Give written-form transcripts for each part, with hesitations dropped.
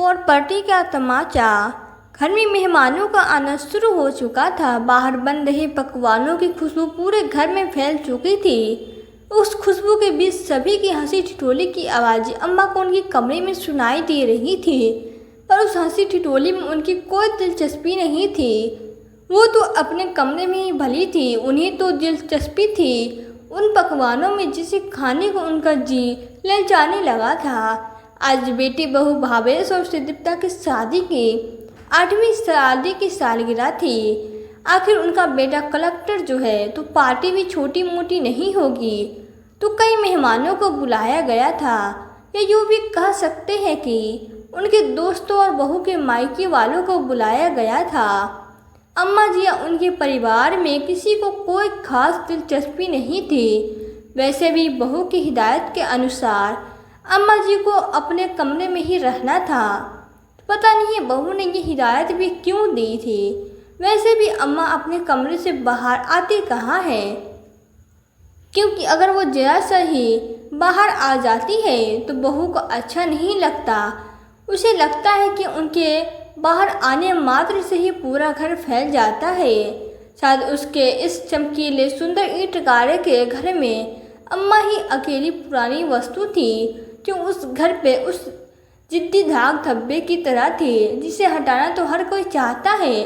Property का तमाचा। घर में मेहमानों का आना शुरू हो चुका था। बाहर बन रहे पकवानों की खुशबू पूरे घर में फैल चुकी थी। उस खुशबू के बीच सभी की हंसी ठिठोली की आवाज़ें अम्मा को उनके कमरे में सुनाई दे रही थी, पर उस हंसी ठिठोली में उनकी कोई दिलचस्पी नहीं थी। वो तो अपने कमरे में ही भली थी, उन्हें तो दिलचस्पी थी उन पकवानों में जिसे खाने को उनका जी ललचाने लगा था। आज बेटी बहू भावेश और सुदीप्ता की शादी की 8वीं शादी की सालगिरह थी। आखिर उनका बेटा कलेक्टर जो है, तो पार्टी भी छोटी मोटी नहीं होगी। तो कई मेहमानों को बुलाया गया था। या यूँ भी कह सकते हैं कि उनके दोस्तों और बहू के मायके वालों को बुलाया गया था। अम्मा जी या उनके परिवार में किसी को कोई खास दिलचस्पी नहीं थी। वैसे भी बहू की हिदायत के अनुसार अम्मा जी को अपने कमरे में ही रहना था। पता नहीं बहू ने ये हिदायत भी क्यों दी थी। वैसे भी अम्मा अपने कमरे से बाहर आती कहाँ है, क्योंकि अगर वो जरा सा ही बाहर आ जाती है तो बहू को अच्छा नहीं लगता। उसे लगता है कि उनके बाहर आने मात्र से ही पूरा घर फैल जाता है। शायद उसके इस चमकीले सुंदर ईंट-गारे के घर में अम्मा ही अकेली पुरानी वस्तु थी जो उस घर पे उस जिद्दी धाक धब्बे की तरह थी जिसे हटाना तो हर कोई चाहता है,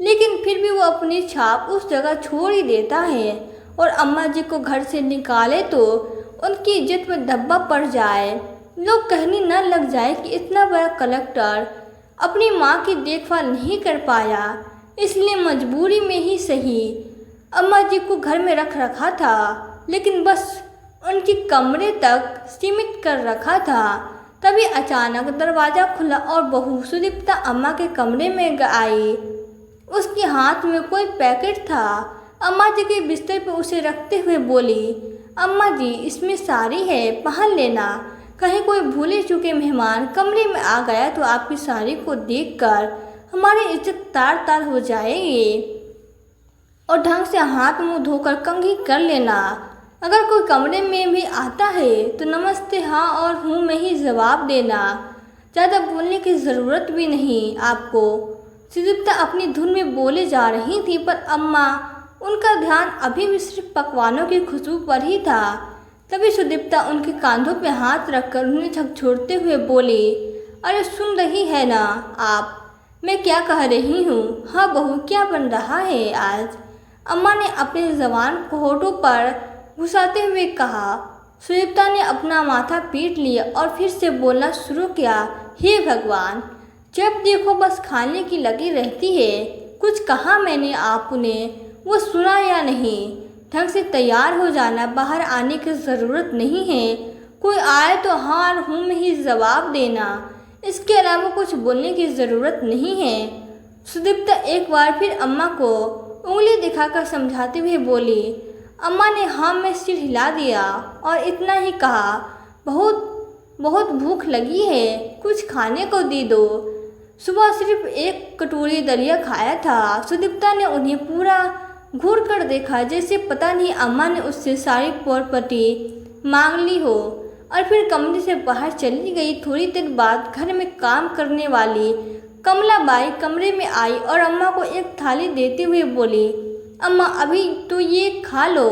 लेकिन फिर भी वो अपनी छाप उस जगह छोड़ ही देता है। और अम्मा जी को घर से निकाले तो उनकी इज्जत में धब्बा पड़ जाए, लोग कहने न लग जाए कि इतना बड़ा कलेक्टर अपनी माँ की देखभाल नहीं कर पाया, इसलिए मजबूरी में ही सही अम्मा जी को घर में रख रखा था, लेकिन बस उनके कमरे तक सीमित कर रखा था। तभी अचानक दरवाज़ा खुला और बहू सुदीप्ता अम्मा के कमरे में आई। उसके हाथ में कोई पैकेट था। अम्मा जी के बिस्तर पर उसे रखते हुए बोली, अम्मा जी इसमें साड़ी है, पहन लेना। कहीं कोई भूले चुके मेहमान कमरे में आ गया तो आपकी साड़ी को देखकर हमारी इज्जत तार तार हो जाएगी। और ढंग से हाथ मुंह धोकर कंघी कर लेना। अगर कोई कमरे में भी आता है तो नमस्ते हाँ और हूँ में ही जवाब देना। ज़्यादा बोलने की ज़रूरत भी नहीं आपको। सुदीप्ता अपनी धुन में बोले जा रही थी, पर अम्मा उनका ध्यान अभी भी सिर्फ पकवानों की खुशबू पर ही था। तभी सुदीप्ता उनके कांधों पे हाथ रखकर उन्हें झकझोरते हुए बोली, अरे सुन रही है ना आप, मैं क्या कह रही हूँ। हाँ बहू, क्या बन रहा है आज। अम्मा ने अपनी ज़बान को होठों पर घुसाते हुए कहा। सुदीप्ता ने अपना माथा पीट लिया और फिर से बोलना शुरू किया, हे भगवान, जब देखो बस खाने की लगी रहती है। कुछ कहा मैंने आपने, वो सुना या नहीं। ढंग से तैयार हो जाना, बाहर आने की ज़रूरत नहीं है। कोई आए तो हाँ और हूँ में ही जवाब देना, इसके अलावा कुछ बोलने की ज़रूरत नहीं है। सुदीप्ता एक बार फिर अम्मा को उंगली दिखाकर समझाते हुए बोली। अम्मा ने हाँ में सिर हिला दिया और इतना ही कहा, बहुत बहुत भूख लगी है, कुछ खाने को दे दो। सुबह सिर्फ एक कटोरी दलिया खाया था। सुदीप्ता ने उन्हें पूरा घूर कर देखा, जैसे पता नहीं अम्मा ने उससे सारी प्रॉपर्टी मांग ली हो, और फिर कमरे से बाहर चली गई। थोड़ी देर बाद घर में काम करने वाली कमलाबाई कमरे में आई और अम्मा को एक थाली देते हुए बोली, अम्मा अभी तो ये खा लो।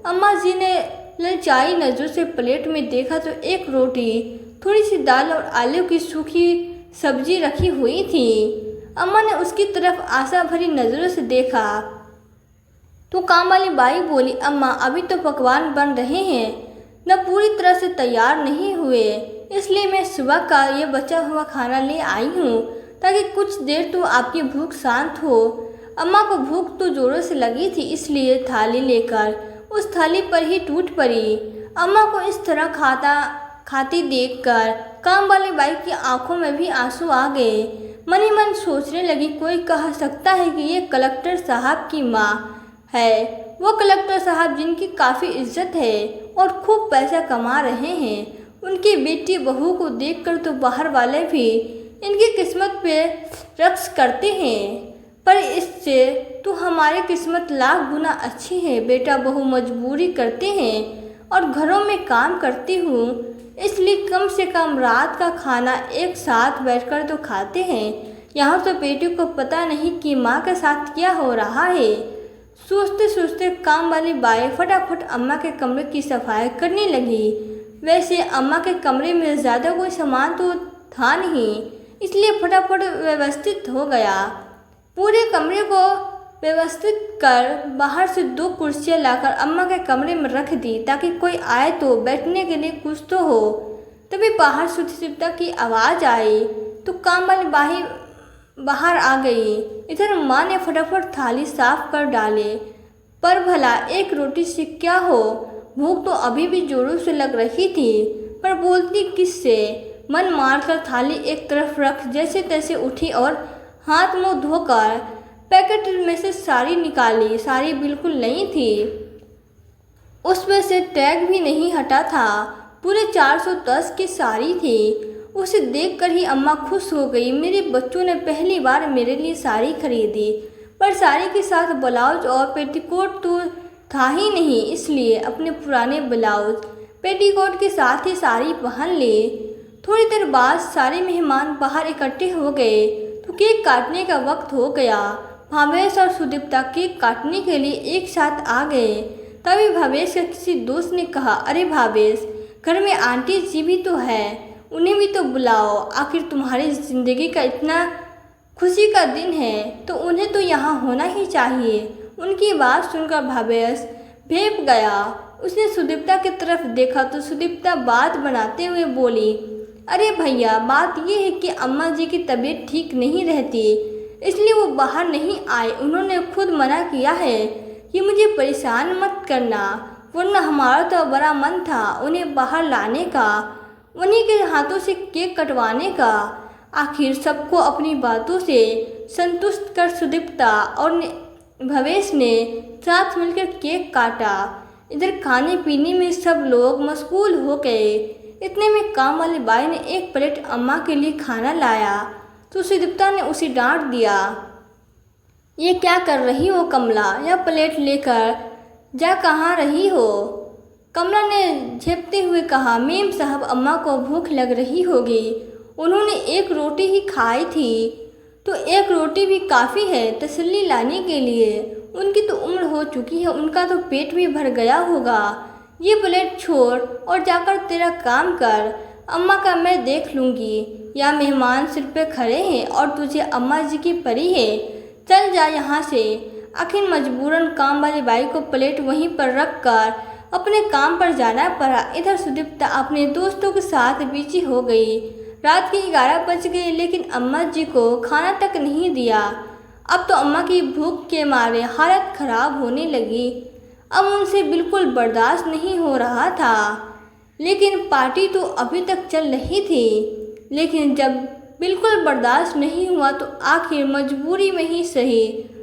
अम्मा जी ने ललचाई नज़रों से प्लेट में देखा तो एक रोटी, थोड़ी सी दाल और आलू की सूखी सब्जी रखी हुई थी। अम्मा ने उसकी तरफ आशा भरी नज़रों से देखा तो काम वाली बाई बोली, अम्मा अभी तो पकवान बन रहे हैं, न पूरी तरह से तैयार नहीं हुए, इसलिए मैं सुबह का ये बचा हुआ खाना ले आई हूँ ताकि कुछ देर तो आपकी भूख शांत हो। अम्मा को भूख तो जोरों से लगी थी, इसलिए थाली लेकर उस थाली पर ही टूट पड़ी। अम्मा को इस तरह खाती देखकर काम वाली बाई की आंखों में भी आंसू आ गए। मन ही मन सोचने लगी, कोई कह सकता है कि ये कलेक्टर साहब की माँ है। वो कलेक्टर साहब जिनकी काफ़ी इज्जत है और खूब पैसा कमा रहे हैं। उनकी बेटी बहू को देखकर तो बाहर वाले भी इनकी किस्मत पे रक्स करते हैं, पर इससे तो हमारी किस्मत लाख गुना अच्छी है। बेटा बहू मजबूरी करते हैं और घरों में काम करती हूँ, इसलिए कम से कम रात का खाना एक साथ बैठकर तो खाते हैं। यहाँ तो बेटी को पता नहीं कि माँ के साथ क्या हो रहा है। सोचते सोचते काम वाली बाई फटाफट अम्मा के कमरे की सफाई करने लगी। वैसे अम्मा के कमरे में ज़्यादा कोई सामान तो था नहीं, इसलिए फटाफट व्यवस्थित हो गया। पूरे कमरे को व्यवस्थित कर बाहर से 2 कुर्सियां लाकर अम्मा के कमरे में रख दी ताकि कोई आए तो बैठने के लिए कुछ तो हो। तभी बाहर सुदीप्ता की आवाज़ आई तो काम वाली बाई बाहर आ गई। इधर माँ ने फटाफट थाली साफ कर डाले, पर भला एक रोटी से क्या हो, भूख तो अभी भी जोरों से लग रही थी, पर बोलती किससे। मन मारकर थाली एक तरफ रख जैसे तैसे उठी और हाथ मुंह धोकर पैकेट में से साड़ी निकाली। साड़ी बिल्कुल नई थी, उसमें से टैग भी नहीं हटा था। पूरे 410 की साड़ी थी। उसे देखकर ही अम्मा खुश हो गई। मेरे बच्चों ने पहली बार मेरे लिए साड़ी खरीदी, पर साड़ी के साथ ब्लाउज और पेटीकोट तो था ही नहीं, इसलिए अपने पुराने ब्लाउज पेटीकोट के साथ ही साड़ी पहन ली। थोड़ी देर बाद सारे मेहमान बाहर इकट्ठे हो गए तो केक काटने का वक्त हो गया। भावेश और सुदीप्ता केक काटने के लिए एक साथ आ गए। तभी भावेश के किसी दोस्त ने कहा, अरे भावेश, घर में आंटी जी भी तो है, उन्हें भी तो बुलाओ। आखिर तुम्हारी ज़िंदगी का इतना खुशी का दिन है तो उन्हें तो यहाँ होना ही चाहिए। उनकी बात सुनकर भावेश भेप गया। उसने सुदीप्ता की तरफ देखा तो सुदीप्ता बात बनाते हुए बोली, अरे भैया, बात यह है कि अम्मा जी की तबीयत ठीक नहीं रहती, इसलिए वो बाहर नहीं आए। उन्होंने खुद मना किया है कि मुझे परेशान मत करना, वरना हमारा तो बड़ा मन था उन्हें बाहर लाने का, उन्हीं के हाथों से केक कटवाने का। आखिर सबको अपनी बातों से संतुष्ट कर सुदीप्ता और भवेश ने साथ मिलकर केक काटा। इधर खाने पीने में सब लोग मशगूल हो गए। इतने में काम वाली बाई ने एक प्लेट अम्मा के लिए खाना लाया तो सुदीप्ता ने उसे डांट दिया, ये क्या कर रही हो कमला, यह प्लेट लेकर जा कहाँ रही हो। कमला ने झेपते हुए कहा, मेम साहब, अम्मा को भूख लग रही होगी, उन्होंने एक रोटी ही खाई थी, तो एक रोटी भी काफ़ी है तसल्ली लाने के लिए। उनकी तो उम्र हो चुकी है, उनका तो पेट भी भर गया होगा। ये प्लेट छोड़ और जाकर तेरा काम कर, अम्मा का मैं देख लूँगी। या मेहमान सिर पे खड़े हैं और तुझे अम्मा जी की परी है, चल जा यहाँ से। आखिर मजबूरन काम वाली बाई को प्लेट वहीं पर रख कर अपने काम पर जाना पड़ा। इधर सुदीप्ता अपने दोस्तों के साथ बिजी हो गई। रात के 11 बज गए, लेकिन अम्मा जी को खाना तक नहीं दिया। अब तो अम्मा की भूख के मारे हालत खराब होने लगी। अब उनसे बिल्कुल बर्दाश्त नहीं हो रहा था। लेकिन पार्टी तो अभी तक चल रही थी। लेकिन जब बिल्कुल बर्दाश्त नहीं हुआ तो आखिर मजबूरी में ही सही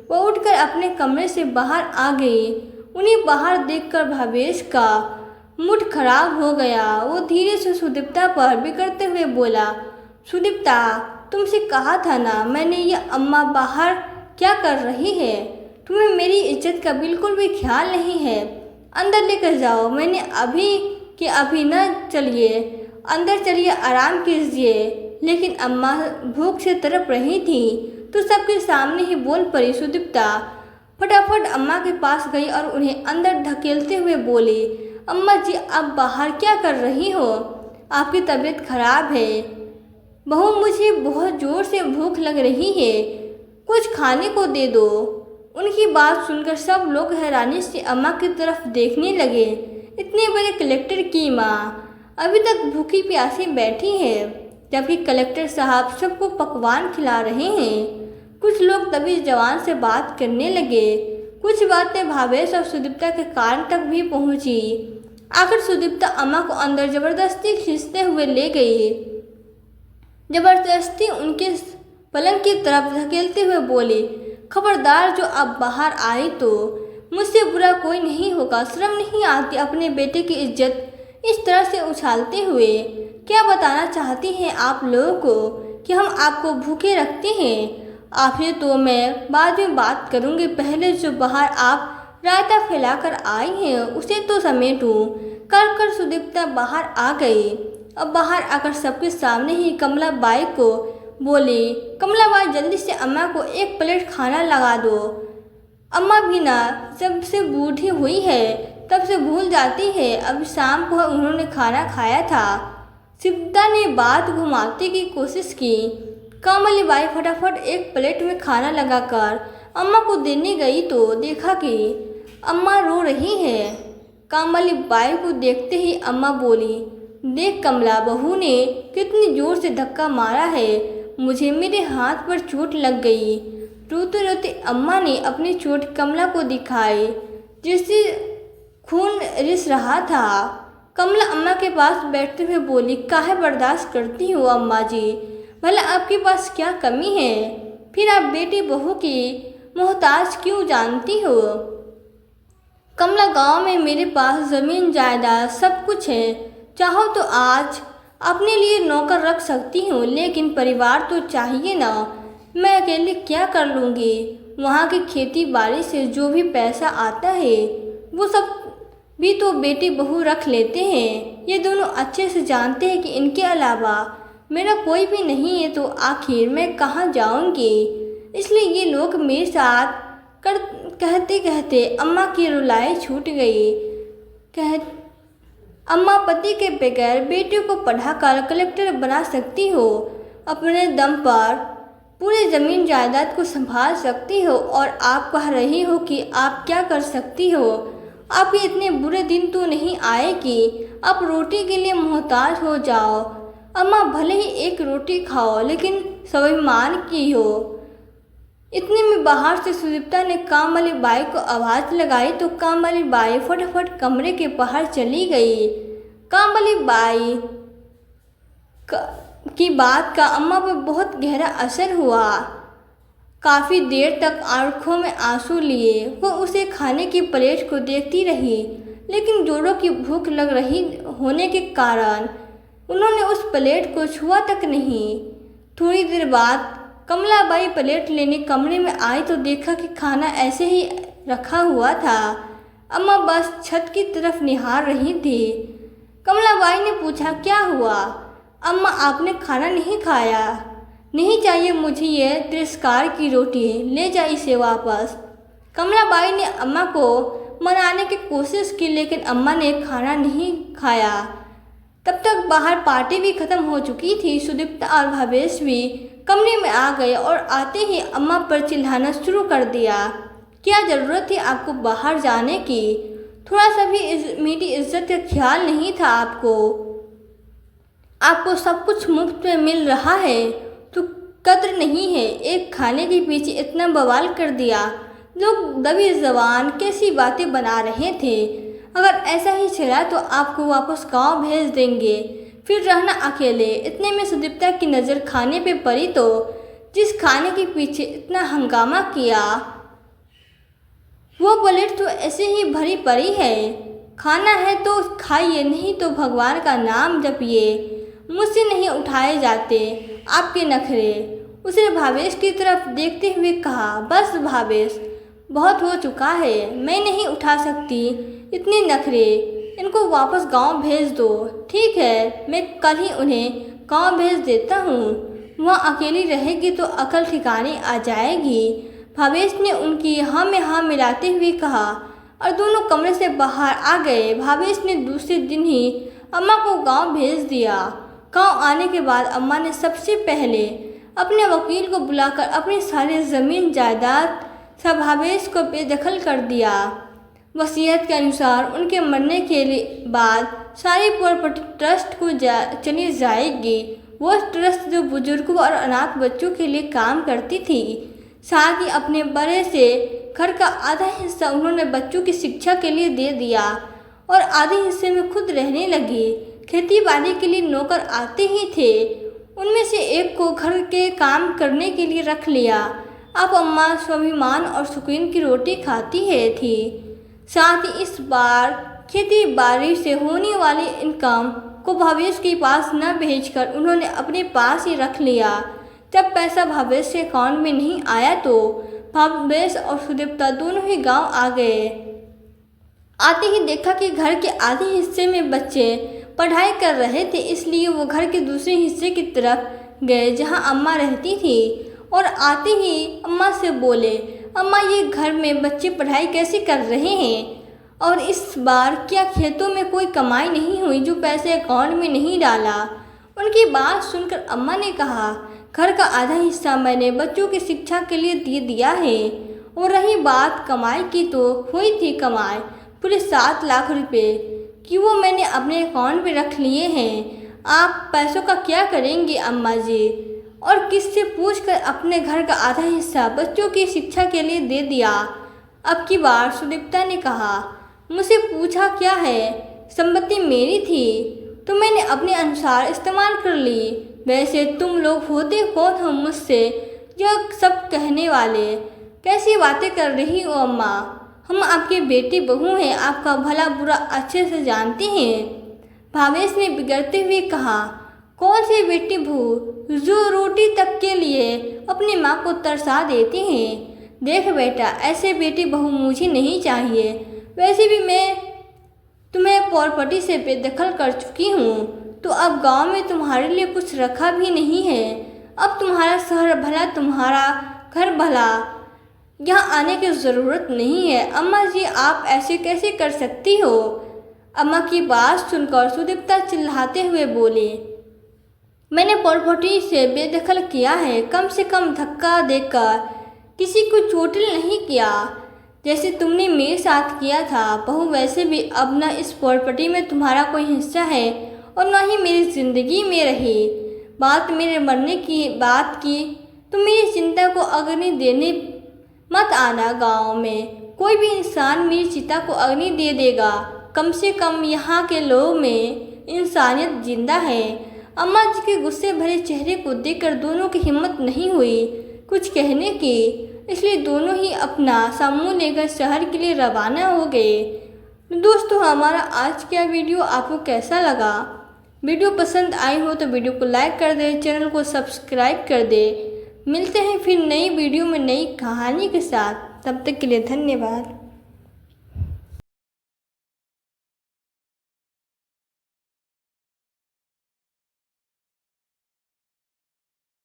वह उठकर अपने कमरे से बाहर आ गई। उन्हें बाहर देखकर भावेश का मूड खराब हो गया। वो धीरे से सुदीप्ता पर बिगड़ते हुए बोला, सुदीप्ता, तुमसे कहा था ना मैंने, ये अम्मा बाहर क्या कर रही है? तुम्हें मेरी इज्जत का बिल्कुल भी ख्याल नहीं है। अंदर लेकर जाओ, मैंने अभी कि अभी न चलिए, अंदर चलिए, आराम कीजिए। लेकिन अम्मा भूख से तड़प रही थी तो सबके सामने ही बोल पड़ी। सुदीप्ता फटाफट अम्मा के पास गई और उन्हें अंदर धकेलते हुए बोली, अम्मा जी, आप बाहर क्या कर रही हो? आपकी तबीयत खराब है। बहू, मुझे बहुत ज़ोर से भूख लग रही है, कुछ खाने को दे दो। उनकी बात सुनकर सब लोग हैरानी से अम्मा की तरफ देखने लगे। इतने बड़े कलेक्टर की माँ अभी तक भूखी प्यासी बैठी है, जबकि कलेक्टर साहब सबको पकवान खिला रहे हैं। कुछ लोग तभी जवान से बात करने लगे। कुछ बातें भावेश और सुदीप्ता के कान तक भी पहुंची। आखिर सुदीप्ता अम्मा को अंदर जबरदस्ती खींचते हुए ले गई। जबरदस्ती उनके पलंग की तरफ धकेलते हुए बोली, खबरदार, जो अब बाहर आई तो मुझसे बुरा कोई नहीं होगा। शर्म नहीं आती अपने बेटे की इज्जत इस तरह से उछालते हुए? क्या बताना चाहती हैं आप लोगों को कि हम आपको भूखे रखते हैं? आपसे तो मैं बाद में बात करूंगी, पहले जो बाहर आप रायता फैलाकर आई हैं उसे तो समेटूं। कर सुदीप्ता बाहर आ गई। अब बाहर आकर सबके सामने ही कमला बाई को बोली, कमला बाई जल्दी से अम्मा को एक प्लेट खाना लगा दो। अम्मा भी ना जब से बूढ़ी हुई है तब से भूल जाती है, अब शाम को उन्होंने खाना खाया था। सुदीप्ता ने बात घुमाने की कोशिश की। कामली बाई फटाफट एक प्लेट में खाना लगाकर अम्मा को देने गई तो देखा कि अम्मा रो रही है। कामली बाई को देखते ही अम्मा बोली, देख कमला, बहू ने कितनी जोर से धक्का मारा है, मुझे मेरे हाथ पर चोट लग गई। रोते रोते अम्मा ने अपनी चोट कमला को दिखाई, जिससे खून रिस रहा था। कमला अम्मा के पास बैठते हुए बोली, काहे बर्दाश्त करती हो अम्मा जी, भला आपके पास क्या कमी है, फिर आप बेटी बहू की मोहताज क्यों जानती हो। कमला, गांव में मेरे पास ज़मीन जायदाद सब कुछ है, चाहो तो आज अपने लिए नौकर रख सकती हूँ, लेकिन परिवार तो चाहिए ना, मैं अकेले क्या कर लूँगी। वहाँ की खेती बाड़ी से जो भी पैसा आता है वो सब भी तो बेटी बहू रख लेते हैं। ये दोनों अच्छे से जानते हैं कि इनके अलावा मेरा कोई भी नहीं है, तो आखिर मैं कहाँ जाऊँगी। इसलिए ये लोग मेरे साथ कहते कहते अम्मा की रुलाई छूट गई। अम्मा, पति के बगैर बेटियों को पढ़ाकर कलेक्टर बना सकती हो, अपने दम पर पूरे ज़मीन जायदाद को संभाल सकती हो, और आप कह रही हो कि आप क्या कर सकती हो। आपके इतने बुरे दिन तो नहीं आए कि आप रोटी के लिए मोहताज हो जाओ। अम्मा, भले ही एक रोटी खाओ, लेकिन स्वाभिमान की हो। इतने में बाहर से सुदीप्ता ने कामली बाई को आवाज़ लगाई तो कामली बाई फटाफट कमरे के बाहर चली गई। कामली बाई की बात का अम्मा पर बहुत गहरा असर हुआ। काफ़ी देर तक आंखों में आंसू लिए वो उसे खाने की प्लेट को देखती रही, लेकिन जोरों की भूख लग रही होने के कारण उन्होंने उस प्लेट को छुआ तक नहीं। थोड़ी देर बाद कमला बाई प्लेट लेने कमरे में आई तो देखा कि खाना ऐसे ही रखा हुआ था। अम्मा बस छत की तरफ निहार रही थी। कमला बाई ने पूछा, क्या हुआ अम्मा, आपने खाना नहीं खाया? नहीं चाहिए मुझे ये तिरस्कार की रोटी, ले जा इसे वापस। कमला बाई ने अम्मा को मनाने की कोशिश की, लेकिन अम्मा ने खाना नहीं खाया। तब तक बाहर पार्टी भी खत्म हो चुकी थी। सुदीप्ता और भावेश भी कमरे में आ गए और आते ही अम्मा पर चिल्लाना शुरू कर दिया, क्या ज़रूरत थी आपको बाहर जाने की? थोड़ा सा भी मेरी इज्जत का ख्याल नहीं था आपको? आपको सब कुछ मुफ्त में मिल रहा है तो कद्र नहीं है। एक खाने के पीछे इतना बवाल कर दिया। लोग दबी ज़बान कैसी बातें बना रहे थे। अगर ऐसा ही चला तो आपको वापस गांव भेज देंगे, फिर रहना अकेले। इतने में सुदीप्ता की नज़र खाने पे पड़ी तो जिस खाने के पीछे इतना हंगामा किया वो प्लेट तो ऐसे ही भरी पड़ी है। खाना है तो खाइए, नहीं तो भगवान का नाम जपिए। मुझसे नहीं उठाए जाते आपके नखरे। उसने भावेश की तरफ देखते हुए कहा, बस भावेश, बहुत हो चुका है, मैं नहीं उठा सकती इतने नखरे। इनको वापस गांव भेज दो। ठीक है, मैं कल ही उन्हें गांव भेज देता हूँ। वहाँ अकेली रहेगी तो अकल ठिकाने आ जाएगी। भावेश ने उनकी हाँ में हाँ मिलाते हुए कहा और दोनों कमरे से बाहर आ गए। भावेश ने दूसरे दिन ही अम्मा को गांव भेज दिया। गांव आने के बाद अम्मा ने सबसे पहले अपने वकील को बुलाकर अपनी सारी ज़मीन जायदाद सब भावेश को बेदखल कर दिया। वसीयत के अनुसार उनके मरने के बाद सारी प्रॉपर्टी ट्रस्ट को चली जाएगी। वो ट्रस्ट जो बुजुर्गों और अनाथ बच्चों के लिए काम करती थी। साथ ही अपने बड़े से घर का आधा हिस्सा उन्होंने बच्चों की शिक्षा के लिए दे दिया और आधे हिस्से में खुद रहने लगी। खेती बाड़ी के लिए नौकर आते ही थे, उनमें से एक को घर के काम करने के लिए रख लिया। अब अम्मा स्वाभिमान और सुकून की रोटी खाती है थी। साथ ही इस बार खेती बाड़ी से होने वाली इनकम को भावेश के पास न भेजकर उन्होंने अपने पास ही रख लिया। जब पैसा भावेश के अकाउंट में नहीं आया तो भावेश और सुदीप्ता दोनों ही गांव आ गए। आते ही देखा कि घर के आधे हिस्से में बच्चे पढ़ाई कर रहे थे, इसलिए वो घर के दूसरे हिस्से की तरफ गए जहाँ अम्मा रहती थी और आते ही अम्मा से बोले, अम्मा ये घर में बच्चे पढ़ाई कैसे कर रहे हैं और इस बार क्या खेतों में कोई कमाई नहीं हुई जो पैसे अकाउंट में नहीं डाला। उनकी बात सुनकर अम्मा ने कहा, घर का आधा हिस्सा मैंने बच्चों की शिक्षा के लिए दे दिया है और रही बात कमाई की तो हुई थी कमाई पूरे 7 लाख रुपए कि वो मैंने अपने अकाउंट में रख लिए हैं। आप पैसों का क्या करेंगे अम्मा जी? और किससे पूछकर अपने घर का आधा हिस्सा बच्चों की शिक्षा के लिए दे दिया। अब की बार सुदीप्ता ने कहा, मुझसे पूछा क्या है, संपत्ति मेरी थी तो मैंने अपने अनुसार इस्तेमाल कर ली। वैसे तुम लोग होते कौन हो मुझसे यह सब कहने वाले? कैसी बातें कर रही हो अम्मा? हम आपके बेटे बहू हैं, आपका भला बुरा अच्छे से जानते हैं। भावेश ने बिगड़ते हुए कहा, कौन से बेटी बहू जो रोटी तक के लिए अपनी माँ को तरसा देते हैं? देख बेटा, ऐसे बेटी बहू मुझे नहीं चाहिए। वैसे भी मैं तुम्हें प्रॉपर्टी से बेदखल कर चुकी हूँ तो अब गांव में तुम्हारे लिए कुछ रखा भी नहीं है। अब तुम्हारा शहर भला, तुम्हारा घर भला, यहाँ आने की ज़रूरत नहीं है। अम्मा जी आप ऐसे कैसे कर सकती हो? अम्मा की बात सुनकर सुदीप्ता चिल्लाते हुए बोले, मैंने प्रॉपर्टी से बेदखल किया है, कम से कम धक्का देकर किसी को चोटिल नहीं किया जैसे तुमने मेरे साथ किया था। बहू वैसे भी अब न इस प्रॉपर्टी में तुम्हारा कोई हिस्सा है और न ही मेरी ज़िंदगी में रही। बात मेरे मरने की बात की तो मेरी चिंता को अग्नि देने मत आना। गांव में कोई भी इंसान मेरी चिता को अग्नि दे देगा। कम से कम यहाँ के लोगों में इंसानियत जिंदा है। अम्मा जी के गुस्से भरे चेहरे को देखकर दोनों की हिम्मत नहीं हुई कुछ कहने की, इसलिए दोनों ही अपना सामान लेकर शहर के लिए रवाना हो गए। दोस्तों, हमारा आज का वीडियो आपको कैसा लगा? वीडियो पसंद आई हो तो वीडियो को लाइक कर दे, चैनल को सब्सक्राइब कर दे। मिलते हैं फिर नई वीडियो में नई कहानी के साथ। तब तक के लिए धन्यवाद।